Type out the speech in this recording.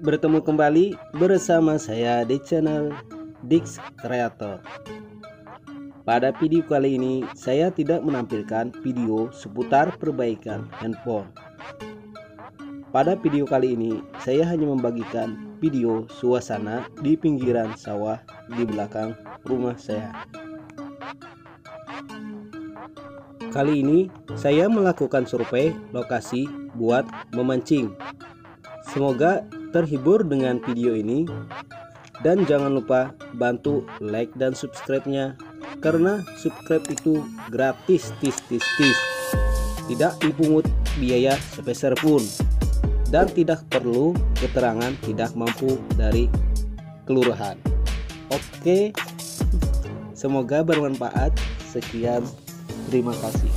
Bertemu kembali bersama saya di channel Dix Creator. Pada video kali ini saya tidak menampilkan video seputar perbaikan handphone. Pada video kali ini saya hanya membagikan video suasana di pinggiran sawah di belakang rumah saya. Kali ini saya melakukan survei lokasi buat memancing. Semoga terhibur dengan video ini, dan jangan lupa bantu like dan subscribe-nya, karena subscribe itu gratis, tidak dipungut biaya sepeser pun, dan tidak perlu keterangan tidak mampu dari kelurahan. Oke, semoga bermanfaat. Sekian, terima kasih.